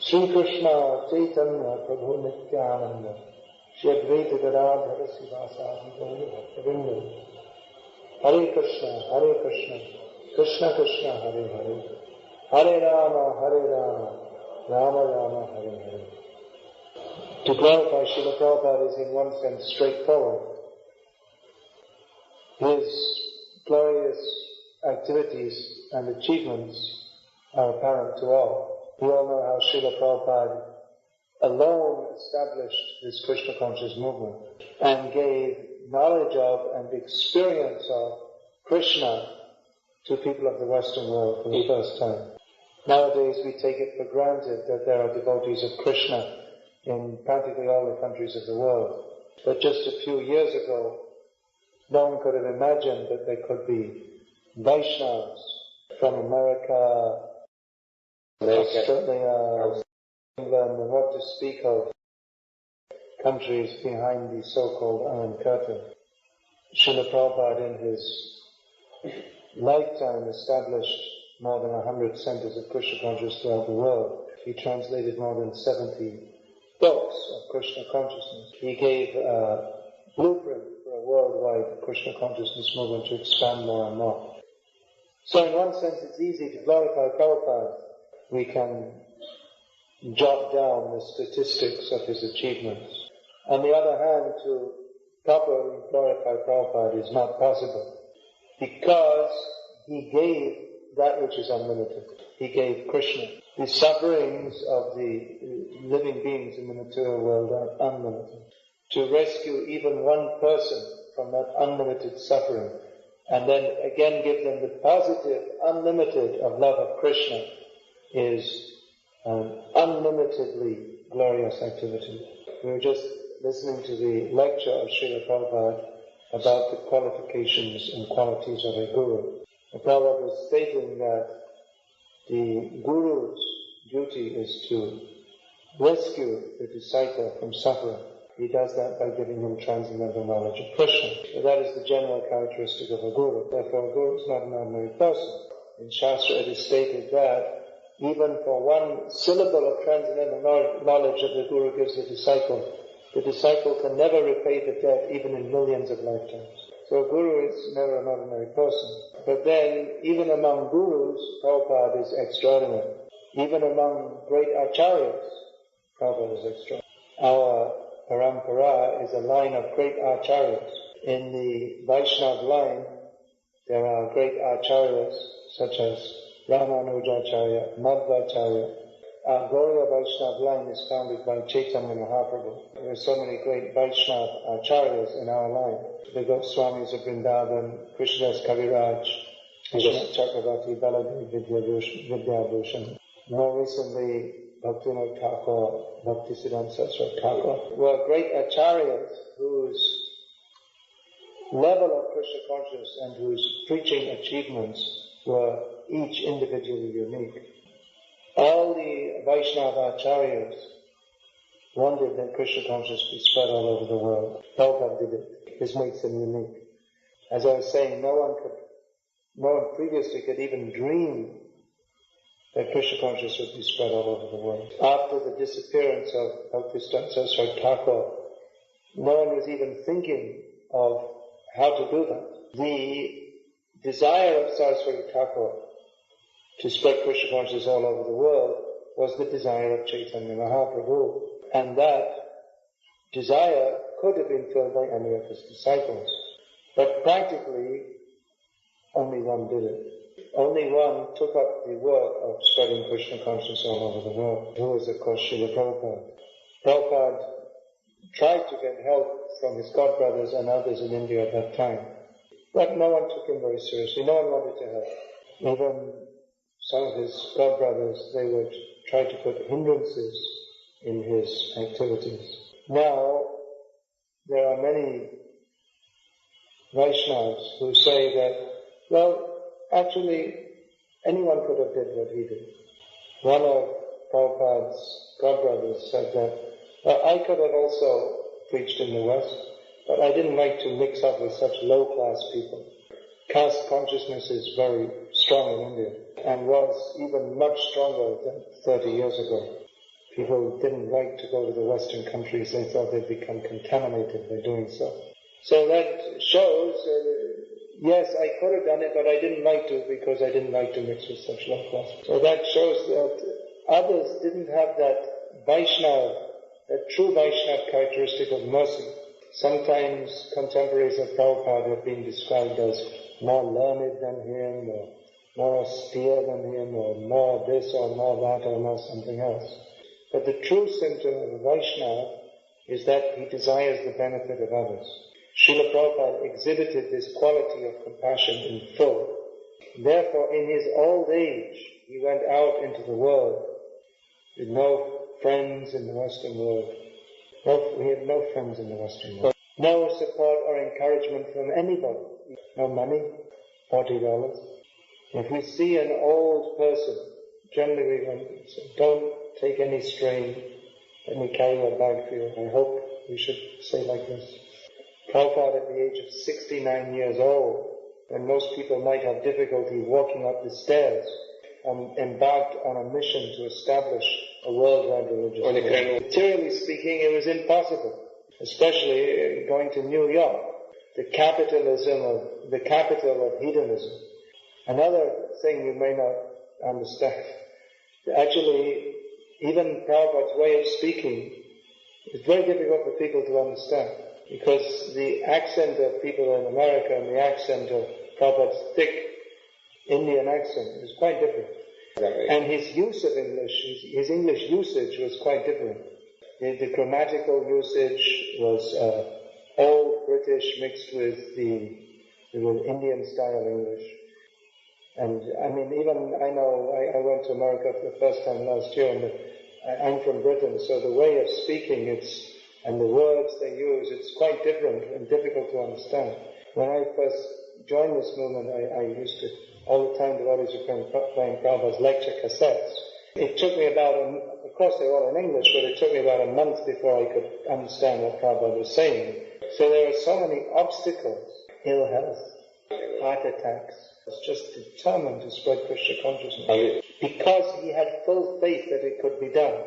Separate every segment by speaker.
Speaker 1: Sri Krishna Chaitanya Prabhu Nityananda Shri Advaita Gadadhara Sivasadi Gauri Bhaktivinoda Hare Krishna, Krishna Krishna, Hare Hare, Hare Rama, Rama Rama, Hare Hare. To glorify Srila Prabhupada is in one sense straightforward. His glorious activities and achievements are apparent to all. We all know how Srila Prabhupada alone established this Krishna conscious movement and gave knowledge of and experience of Krishna to people of the Western world for the first time. Nowadays we take it for granted that there are devotees of Krishna in practically all the countries of the world. But just a few years ago, no one could have imagined that there could be Vaishnavas from America, Australia, England, and what to speak of countries behind the so-called Iron Curtain. Srila Prabhupada in his lifetime established more than 100 centers of Krishna consciousness throughout the world. He translated more than 70 books of Krishna consciousness. He gave a blueprint for a worldwide Krishna consciousness movement to expand more and more. So in one sense it's easy to glorify Prabhupada. We can jot down the statistics of his achievements. On the other hand, to properly glorify Prabhupada is not possible, because he gave that which is unlimited. He gave Krishna. The sufferings of the living beings in the material world are unlimited. To rescue even one person from that unlimited suffering, and then again give them the positive, unlimited of love of Krishna, is an unlimitedly glorious activity. We were just listening to the lecture of Srila Prabhupada about the qualifications and qualities of a guru. And Prabhupada was stating that the guru's duty is to rescue the disciple from suffering. He does that by giving him transcendental knowledge of Krishna. So that is the general characteristic of a guru. Therefore, a guru is not an ordinary person. In Shastra it is stated that even for one syllable of transcendental knowledge that the guru gives the disciple can never repay the debt even in millions of lifetimes. So a guru is never an ordinary person. But then, even among gurus, Prabhupada is extraordinary. Even among great Acaryas, Prabhupada is extraordinary. Our parampara is a line of great Acaryas. In the Vaishnava line, there are great Acaryas such as Ramanujacharya, Madhvacharya. Our Gauriya Vaishnava line is founded by Chaitanya Mahaprabhu. There are so many great Vaishnava Acaryas in our line. We've got Swamis of Vrindavan, Krishnadas Kaviraj, Krishna Chakravarti, Baladev Vidyabhushan. More recently, Bhaktivinoda Thakur, Bhaktisiddhanta Saraswati Thakur were great Acaryas whose level of Krishna consciousness and whose preaching achievements were each individually unique. All the Vaishnava Acaryas wanted that Krishna consciousness be spread all over the world. Prabhupada did it. This makes them unique. As I was saying, no one previously could even dream that Krishna consciousness would be spread all over the world. After the disappearance of Bhaktisiddhanta Saraswati Thakur, no one was even thinking of how to do that. The desire of Saraswati Thakur to spread Krishna consciousness all over the world was the desire of Chaitanya Mahaprabhu. And that desire could have been filled by any of his disciples. But practically, only one did it. Only one took up the work of spreading Krishna consciousness all over the world, who was, of course, Srila Prabhupada. Prabhupada tried to get help from his godbrothers and others in India at that time. But no one took him very seriously. No one wanted to help. Even some of his godbrothers, they would try to put hindrances in his activities. Now, there are many Vaishnavas who say that, well, actually, anyone could have did what he did. One of Prabhupada's godbrothers said that, well, I could have also preached in the West, but I didn't like to mix up with such low-class people. Caste consciousness is very strong in India, and was even much stronger than 30 years ago. People didn't like to go to the Western countries. They thought they'd become contaminated by doing so. So that shows, yes, I could have done it, but I didn't like to because I didn't like to mix with such low class. So that shows that others didn't have that Vaishnava, that true Vaishnava characteristic of mercy. Sometimes contemporaries of Prabhupada have been described as more learned than him, or more austere than him, or more this, or more that, or more something else. But the true symptom of a Vaishnava is that he desires the benefit of others. Srila Prabhupada exhibited this quality of compassion in full. Therefore, in his old age, he went out into the world with no friends in the Western world. We had no friends in the Western world. No support or encouragement from anybody. No money, $40. If we see an old person, generally we want to say, don't take any strain, let me carry your bag for you. I hope we should say like this. Prabhupada at the age of 69 years old, when most people might have difficulty walking up the stairs, embarked on a mission to establish a worldwide religious order. Materially speaking, it was impossible, especially going to New York, the capital of hedonism. Another thing you may not understand, actually, even Prabhupada's way of speaking is very difficult for people to understand, because the accent of people in America and the accent of Prabhupada's thick Indian accent is quite different. And his use of English, his English usage was quite different. The grammatical usage was old British mixed with Indian style English. And I mean, even I know I went to America for the first time last year, and I'm from Britain, so the way of speaking and the words they use, it's quite different and difficult to understand. When I first joined this movement, I used to, all the time, devotees were playing Prabhupada's lecture cassettes. It took me of course they were all in English, but it took me about a month before I could understand what Prabhupada was saying. So there were so many obstacles, ill health, heart attacks. He was just determined to spread Krishna consciousness. Because he had full faith that it could be done.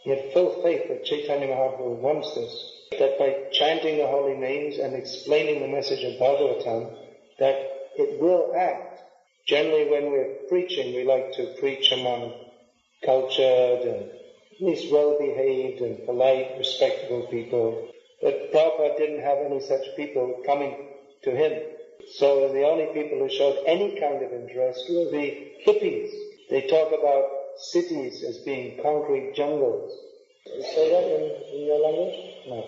Speaker 1: He had full faith that Chaitanya Mahaprabhu wants this, that by chanting the holy names and explaining the message of Bhagavatam, that it will act. Generally when we're preaching, we like to preach among cultured and at least well-behaved and polite, respectable people. But Prabhupada didn't have any such people coming to him. So the only people who showed any kind of interest were the hippies. They talk about cities as being concrete jungles. Do you say that in your language? No.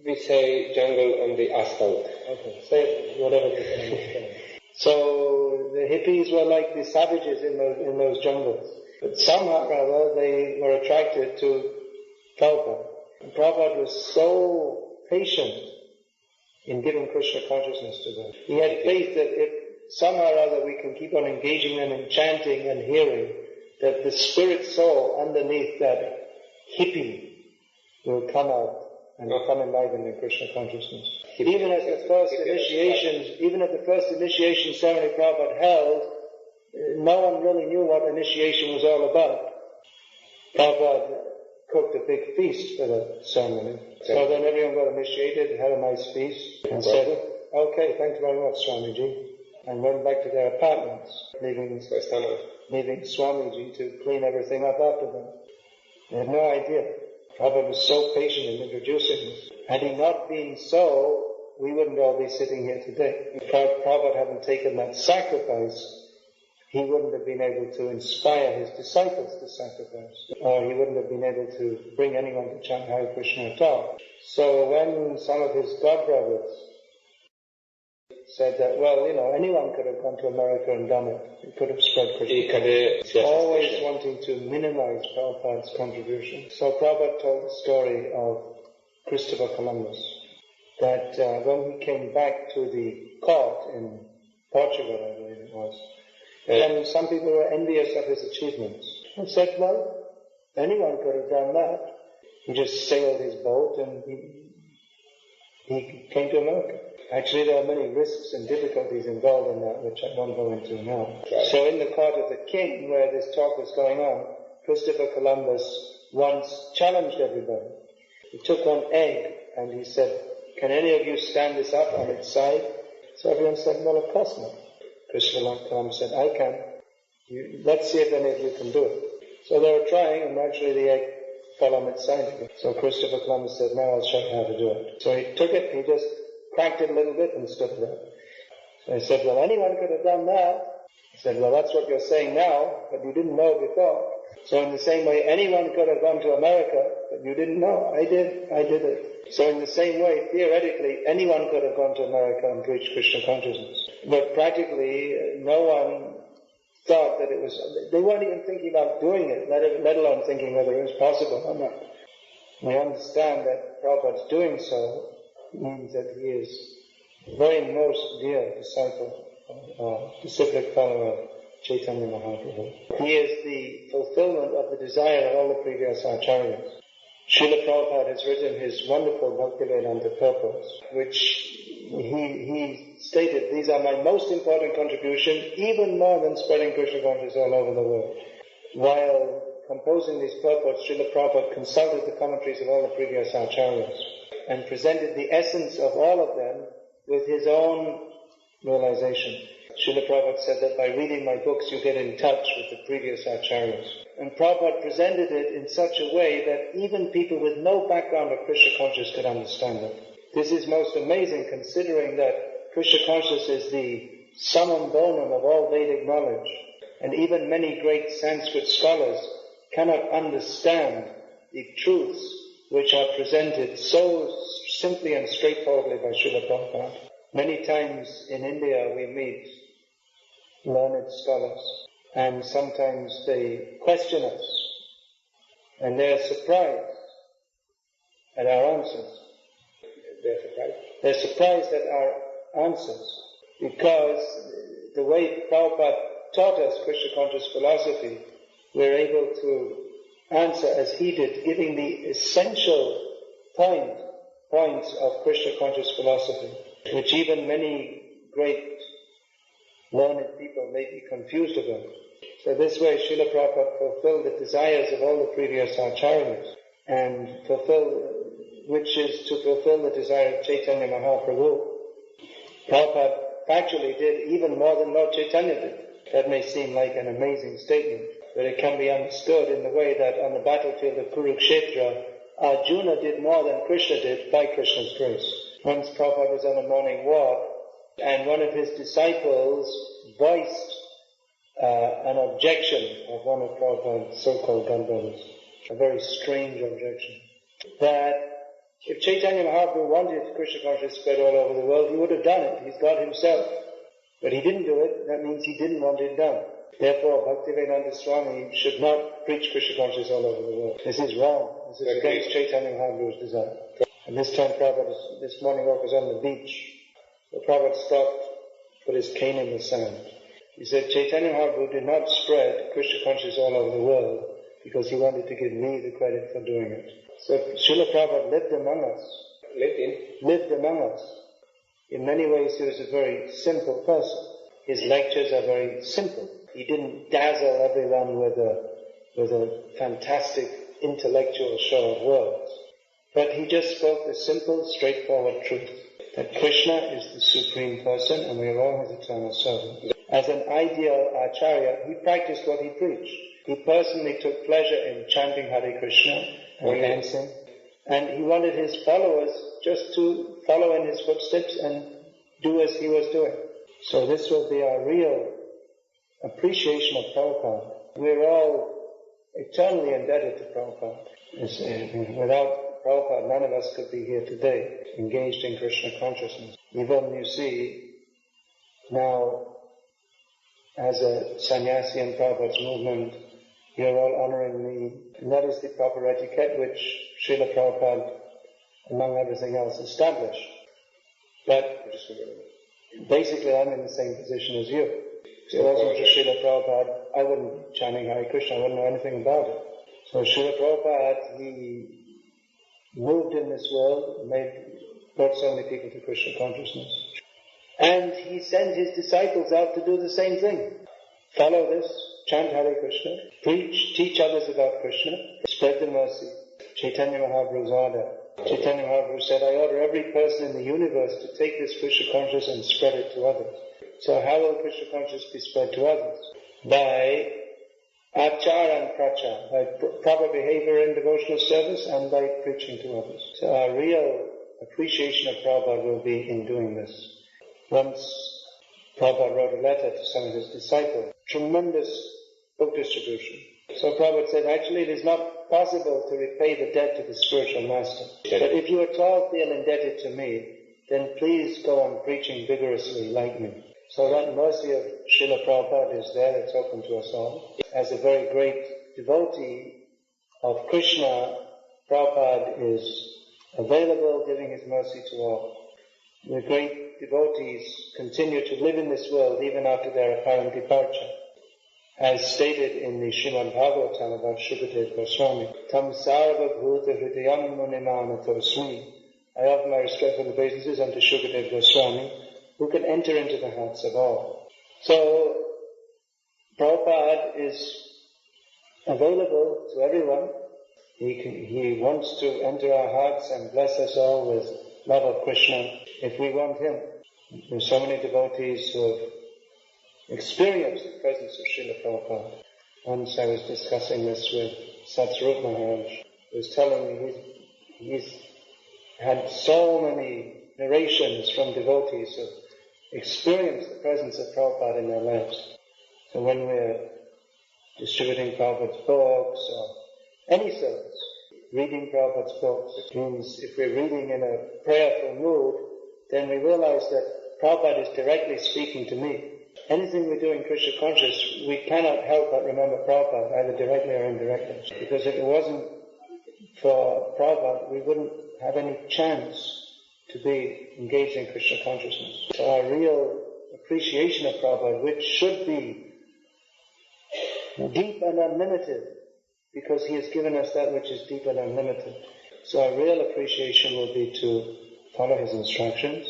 Speaker 2: We say jungle on the asphalt.
Speaker 1: Okay, say it, whatever you can understand. So the hippies were like the savages in those jungles. But somehow or other they were attracted to Prabhupada. And Prabhupada was so patient in giving Krishna consciousness to them. He had faith that if somehow or other we can keep on engaging them in chanting and hearing, that the spirit soul underneath that hippie will come out and become enlightened in Krishna consciousness. Even at the first initiation ceremony Prabhupada held, no one really knew what initiation was all about. Prabhupada cooked a big feast for the ceremony. So then everyone got initiated, had a nice feast, and said, okay, thanks very much, Swamiji, and went back to their apartments, leaving Swamiji to clean everything up after them. They had no idea. Prabhupada was so patient in introducing us. Had he not been so, we wouldn't all be sitting here today. If Prabhupada hadn't taken that sacrifice, he wouldn't have been able to inspire his disciples to sacrifice. Or he wouldn't have been able to bring anyone to chant Hare Krishna at all. So when some of his godbrothers said that, well, anyone could have gone to America and done it. He could have spread Krishna. Always wanting to minimize Prabhupada's contribution. So Prabhupada told the story of Christopher Columbus, that when he came back to the court in Portugal, I believe it was, and some people were envious of his achievements. And said, well, anyone could have done that. He just sailed his boat and he came to America. Actually, there are many risks and difficulties involved in that, which I won't go into now. Right. So in the court of the king, where this talk was going on, Christopher Columbus once challenged everybody. He took one egg and he said, "Can any of you stand this up on its side?" So everyone said, "Well, of course not." Krishna Lama said, "I can. Let's see if any of you can do it." So they were trying, and naturally the egg fell on its side again. So Krishna Lama said, "Now I'll show you how to do it." So he took it, he just cracked it a little bit and stood there. So he said, "Well, anyone could have done that." He said, "Well, that's what you're saying now, but you didn't know before." So in the same way, anyone could have gone to America, but you didn't know. I did it. So in the same way, theoretically, anyone could have gone to America and preached Krishna consciousness. But practically, no one thought that it was, they weren't even thinking about doing it, let alone thinking whether it was possible or not. We understand that Prabhupada's doing so means that he is very most dear disciple, disciplic follower of Chaitanya Mahaprabhu. He is the fulfillment of the desire of all the previous Acaryas. Srila Prabhupada has written his wonderful Bhaktivedanta purpose, which he stated, "These are my most important contribution, even more than spreading Krishna consciousness all over the world." While composing these purports, Srila Prabhupada consulted the commentaries of all the previous Acaryas and presented the essence of all of them with his own realization. Srila Prabhupada said that by reading my books you get in touch with the previous Acaryas. And Prabhupada presented it in such a way that even people with no background of Krishna consciousness could understand it. This is most amazing considering that Krishna consciousness is the summum bonum of all Vedic knowledge. And even many great Sanskrit scholars cannot understand the truths which are presented so simply and straightforwardly by Srila Prabhupada. Many times in India we meet learned scholars, and sometimes they question us, and they're surprised at our answers. They're surprised at our answers, because the way Prabhupada taught us Krishna conscious philosophy, we're able to answer as he did, giving the essential points of Krishna conscious philosophy, which even many great learned people may be confused about. So this way Srila Prabhupada fulfilled the desires of all the previous Acaryas, and which is to fulfill the desire of Chaitanya Mahaprabhu. Prabhupada actually did even more than Lord Chaitanya did. That may seem like an amazing statement, but it can be understood in the way that on the battlefield of Kurukshetra, Arjuna did more than Krishna did by Krishna's grace. Once Prabhupada was on a morning walk, and one of his disciples voiced an objection of one of Prabhupada's so-called gunbrothers, a very strange objection, that if Chaitanya Mahaprabhu wanted Krishna consciousness spread all over the world, he would have done it. He's God himself. But he didn't do it. That means he didn't want it done. Therefore, Bhaktivedanta Swami should not preach Krishna consciousness all over the world. This is wrong. This is against Chaitanya Mahaprabhu's desire. And this time Prabhupada, this morning walk was on the beach. So Prabhupada stopped, put his cane in the sand. He said, Chaitanya Mahaprabhu did not spread Krishna consciousness all over the world because he wanted to give me the credit for doing it. So Srila Prabhupada lived among us. Lived among us. In many ways he was a very simple person. His lectures are very simple. He didn't dazzle everyone with a fantastic intellectual show of words. But he just spoke the simple, straightforward truth, that Krishna is the Supreme Person and we are all His eternal servants. As an ideal Acharya, he practiced what he preached. He personally took pleasure in chanting Hare Krishna and dancing, and he wanted his followers just to follow in his footsteps and do as he was doing. So this will be our real appreciation of Prabhupada. We're all eternally indebted to Prabhupada. Without Prabhupada, none of us could be here today, engaged in Krishna consciousness. Even, you see, now, as a sannyasi in Prabhupada's movement, you're all honoring me. And that is the proper etiquette which Srila Prabhupada, among everything else, established. But basically I'm in the same position as you. If it wasn't for Srila Prabhupada, I wouldn't be chanting Hare Krishna, I wouldn't know anything about it. So Srila Prabhupada, he moved in this world, brought so many people to Krishna consciousness. And he sent his disciples out to do the same thing. Follow this, chant Hare Krishna, preach, teach others about Krishna, spread the mercy. Chaitanya Mahaprabhu's order. Chaitanya Mahaprabhu said, I order every person in the universe to take this Krishna consciousness and spread it to others. So how will Krishna consciousness be spread to others? By achara and prachar, by proper behavior in devotional service and by preaching to others. So our real appreciation of Prabhupada will be in doing this. Once Prabhupada wrote a letter to some of his disciples, tremendous book distribution. So Prabhupada said, actually it is not possible to repay the debt to the spiritual master. But if you at all feel indebted to me, then please go on preaching vigorously like me. So that mercy of Srila Prabhupada is there, it's open to us all. As a very great devotee of Krishna, Prabhupada is available, giving his mercy to all. The great devotees continue to live in this world even after their apparent departure. As stated in the Srimad Bhagavatam about Shukadeva Goswami, Tam sarva bhuta hridayam munimanatosmi. I offer my respectful obeisances unto Shukadeva Goswami, who can enter into the hearts of all. So, Prabhupada is available to everyone. He wants to enter our hearts and bless us all with love of Krishna if we want him. There are so many devotees who have experienced the presence of Srila Prabhupada. Once I was discussing this with Satsvarup Maharaj, he was telling me he's had so many narrations from devotees who experienced the presence of Prabhupada in their lives. So when we're distributing Prabhupada's books or any service, reading Prabhupada's books, it means if we're reading in a prayerful mood, then we realize that Prabhupada is directly speaking to me. Anything we do in Krishna consciousness, we cannot help but remember Prabhupada, either directly or indirectly. Because if it wasn't for Prabhupada, we wouldn't have any chance to be engaged in Krishna consciousness. So our real appreciation of Prabhupada, which should be deep and unlimited, because he has given us that which is deep and unlimited. So our real appreciation will be to follow his instructions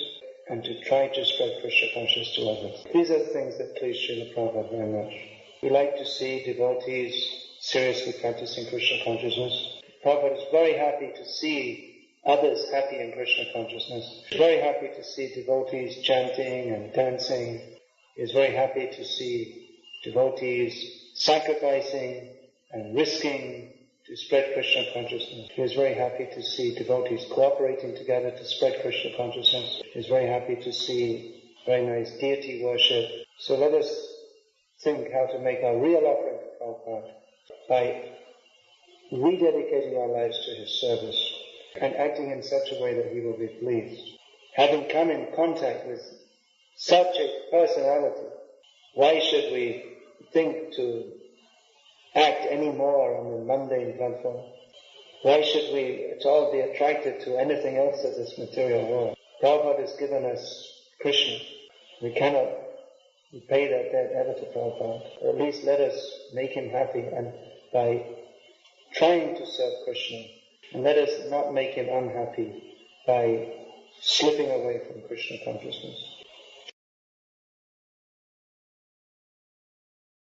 Speaker 1: and to try to spread Krishna consciousness to others. These are the things that please Srila Prabhupada very much. We like to see devotees seriously practicing Krishna consciousness. Prabhupada is very happy to see others happy in Krishna consciousness. He's very happy to see devotees chanting and dancing. He is very happy to see devotees sacrificing and risking to spread Krishna consciousness. He is very happy to see devotees cooperating together to spread Krishna consciousness. He is very happy to see very nice deity worship. So let us think how to make our real offering to Prabhupada by rededicating our lives to his service and acting in such a way that he will be pleased. Having come in contact with such a personality, why should we think to act any more on the mundane platform? Why should we at all be attracted to anything else of this material world? Prabhupada has given us Krishna. We cannot repay that debt ever to Prabhupada. Or at least let us make him happy and by trying to serve Krishna. And let us not make him unhappy by slipping away from Krishna consciousness.